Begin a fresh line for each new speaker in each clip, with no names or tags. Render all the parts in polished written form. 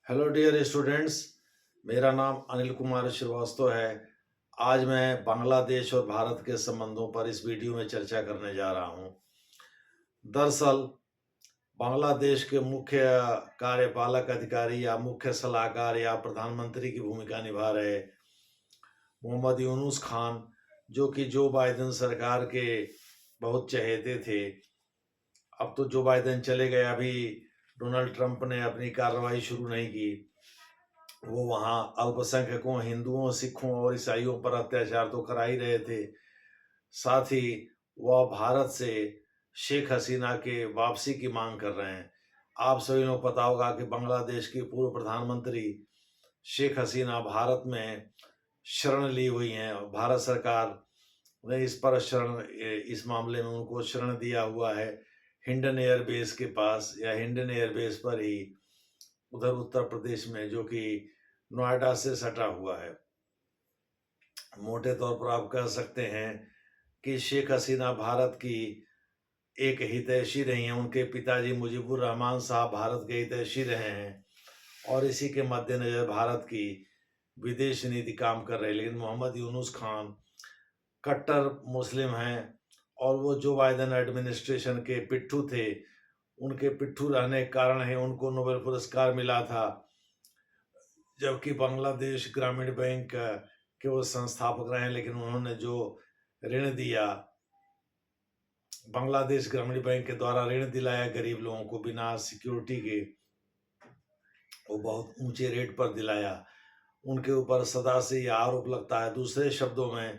Hello dear students. मेरा नाम अनिल कुमार श्रीवास्तव है। आज मैं बांग्लादेश और भारत के संबंधों पर इस वीडियो में चर्चा करने जा रहा हूं। दरअसल बांग्लादेश के मुख्य कार्यपालक अधिकारी या मुख्य सलाहकार या प्रधानमंत्री की भूमिका निभा रहे मोहम्मद यूनुस खान, जो कि जो बाइडेन सरकार के बहुत चहेते थे। अब तो जो बाइडेन चले गए, अभी डोनाल्ड ट्रंप ने अपनी कार्रवाई शुरू नहीं की। वो वहाँ अल्पसंख्यकों, हिंदुओं, सिखों और ईसाइयों पर अत्याचार तो करा ही रहे थे, साथ ही वह भारत से शेख हसीना के वापसी की मांग कर रहे हैं। आप सभी को पता होगा कि बांग्लादेश की पूर्व प्रधानमंत्री शेख हसीना भारत में शरण ली हुई हैं। भारत सरकार ने इस मामले में उनको शरण दिया हुआ है हिंडन एयरबेस के पास, या हिंडन एयरबेस पर ही, उधर उत्तर प्रदेश में, जो कि नोएडा से सटा हुआ है। मोटे तौर पर आप कह सकते हैं कि शेख हसीना भारत की एक हितैषी रही हैं। उनके पिताजी मुजीबुर रहमान साहब भारत के हितैषी रहे हैं और इसी के मद्देनजर भारत की विदेश नीति काम कर रही है। लेकिन मोहम्मद यूनुस खान कट्टर मुस्लिम हैं और वो जो बाइडेन एडमिनिस्ट्रेशन के पिट्ठू थे। उनके पिट्ठू रहने के कारण ही उनको नोबेल पुरस्कार मिला था, जबकि बांग्लादेश ग्रामीण बैंक के वो संस्थापक रहे। लेकिन उन्होंने जो ऋण दिया, बांग्लादेश ग्रामीण बैंक के द्वारा ऋण दिलाया गरीब लोगों को बिना सिक्योरिटी के, वो बहुत ऊंचे रेट पर दिलाया। उनके ऊपर सदा से यह आरोप लगता है। दूसरे शब्दों में,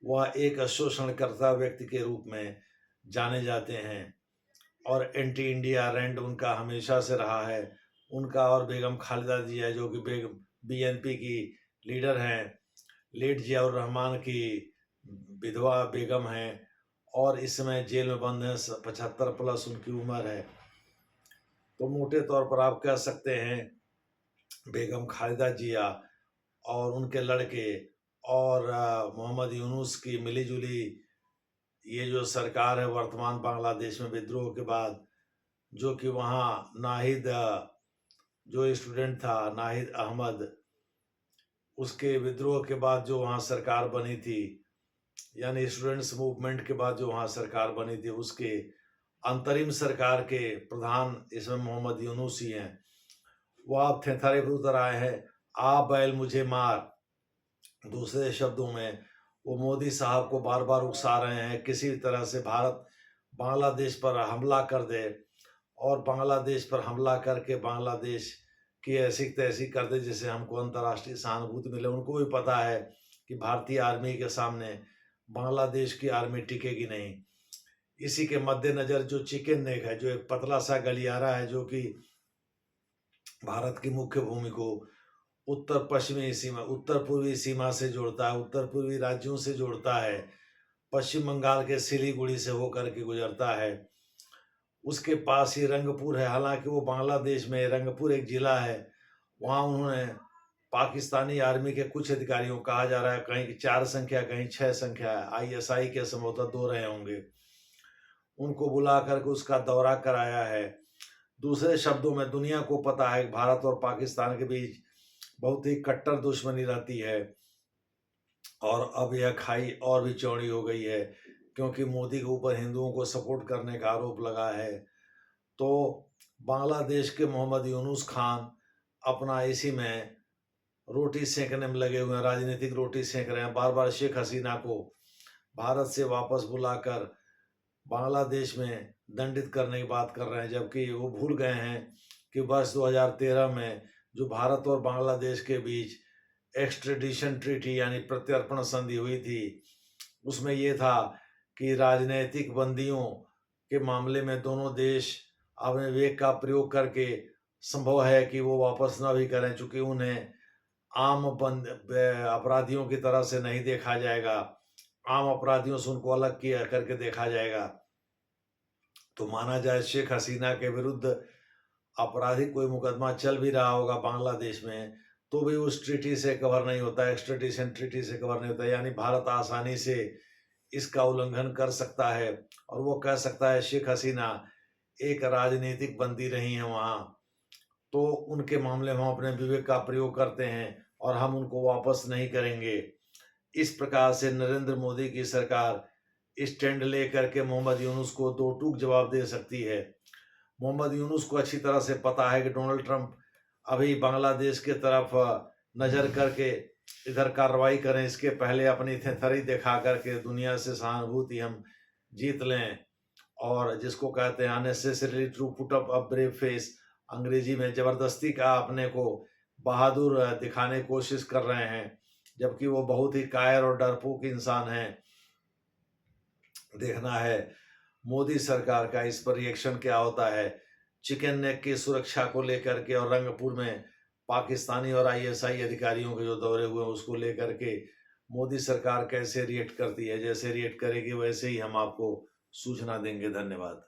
वह एक शोषणकर्ता व्यक्ति के रूप में जाने जाते हैं और एंटी इंडिया रैंड उनका हमेशा से रहा है। उनका और बेगम खालिदा जिया, जो कि बेगम बीएनपी की लीडर हैं, लेट जियाउर रहमान की विधवा बेगम हैं और इस समय जेल में बंद हैं। 75 प्लस उनकी उम्र है। तो मोटे तौर पर आप कह सकते हैं बेगम खालिदा जिया और उनके लड़के और मोहम्मद यूनुस की मिलीजुली ये जो सरकार है वर्तमान बांग्लादेश में विद्रोह के बाद, जो कि वहाँ नाहिद, जो स्टूडेंट था नाहिद अहमद, उसके विद्रोह के बाद जो वहाँ सरकार बनी थी, यानी स्टूडेंट्स मूवमेंट के बाद जो वहाँ सरकार बनी थी, उसके अंतरिम सरकार के प्रधान इसमें मोहम्मद यूनुस ही हैं। वो आप थेथारे पर उतर आए हैं, आ बैल मुझे मार। दूसरे शब्दों में, वो मोदी साहब को बार बार उकसा रहे हैं किसी तरह से भारत बांग्लादेश पर हमला कर दे और बांग्लादेश पर हमला करके बांग्लादेश की ऐसी तैसी कर दे जिससे हमको अंतर्राष्ट्रीय सहानुभूति मिले। उनको भी पता है कि भारतीय आर्मी के सामने बांग्लादेश की आर्मी टिकेगी नहीं। इसी के मद्देनजर जो चिकन नेक है, जो एक पतला सा गलियारा है, जो कि भारत की मुख्य भूमि को उत्तर पश्चिमी सीमा, उत्तर पूर्वी सीमा से जोड़ता है, उत्तर पूर्वी राज्यों से जोड़ता है, पश्चिम बंगाल के सिलीगुड़ी से होकर के गुजरता है। उसके पास ही रंगपुर है। हालांकि वो बांग्लादेश में, रंगपुर एक जिला है, वहाँ उन्होंने पाकिस्तानी आर्मी के कुछ अधिकारियों, कहा जा रहा है कहीं 4 संख्या कहीं 6 संख्या, आईएसआई के संभवतः 2 रहे होंगे, उनको बुला करके उसका दौरा कराया है। दूसरे शब्दों में, दुनिया को पता है कि भारत और पाकिस्तान के बीच बहुत ही कट्टर दुश्मनी रहती है और अब यह खाई और भी चौड़ी हो गई है क्योंकि मोदी के ऊपर हिंदुओं को सपोर्ट करने का आरोप लगा है। तो बांग्लादेश के मोहम्मद यूनुस खान अपना इसी में रोटी सेकने में लगे हुए हैं, राजनीतिक रोटी सेक रहे हैं। बार बार शेख हसीना को भारत से वापस बुलाकर बांग्लादेश में दंडित करने की बात कर रहे हैं, जबकि वो भूल गए हैं कि वर्ष 2013 में जो भारत और बांग्लादेश के बीच एक्सट्रेडिशन ट्रीटी यानी प्रत्यर्पण संधि हुई थी, उसमें ये था कि राजनैतिक बंदियों के मामले में दोनों देश अपने विवेक का प्रयोग करके संभव है कि वो वापस न भी करें, चूंकि उन्हें आम बंद अपराधियों की तरह से नहीं देखा जाएगा, आम अपराधियों से उनको अलग किया करके देखा जाएगा। तो माना जाए शेख हसीना के विरुद्ध आपराधिक कोई मुकदमा चल भी रहा होगा बांग्लादेश में, तो भी उस ट्रीटी से कवर नहीं होता, एक्सट्रेडिशन ट्रीटी से कवर नहीं होता। यानी भारत आसानी से इसका उल्लंघन कर सकता है और वो कह सकता है शेख हसीना एक राजनीतिक बंदी रही हैं वहाँ तो उनके मामले में हम अपने विवेक का प्रयोग करते हैं और हम उनको वापस नहीं करेंगे। इस प्रकार से नरेंद्र मोदी की सरकार स्टैंड लेकर के मोहम्मद यूनुस को दो टूक जवाब दे सकती है। मोहम्मद यूनुस को अच्छी तरह से पता है कि डोनाल्ड ट्रंप अभी बांग्लादेश के तरफ नज़र करके इधर कार्रवाई करें, इसके पहले अपनी थेथरी दिखा करके दुनिया से सहानुभूति हम जीत लें। और जिसको कहते हैं unnecessarily to put up a brave face, अंग्रेजी में ज़बरदस्ती का अपने को बहादुर दिखाने की कोशिश कर रहे हैं, जबकि वो बहुत ही कायर और डरपोक इंसान हैं। देखना है मोदी सरकार का इस पर रिएक्शन क्या होता है। चिकन नेक की सुरक्षा को लेकर के और रंगपुर में पाकिस्तानी और आईएसआई अधिकारियों के जो दौरे हुए उसको लेकर के मोदी सरकार कैसे रिएक्ट करती है। जैसे रिएक्ट करेगी वैसे ही हम आपको सूचना देंगे। धन्यवाद।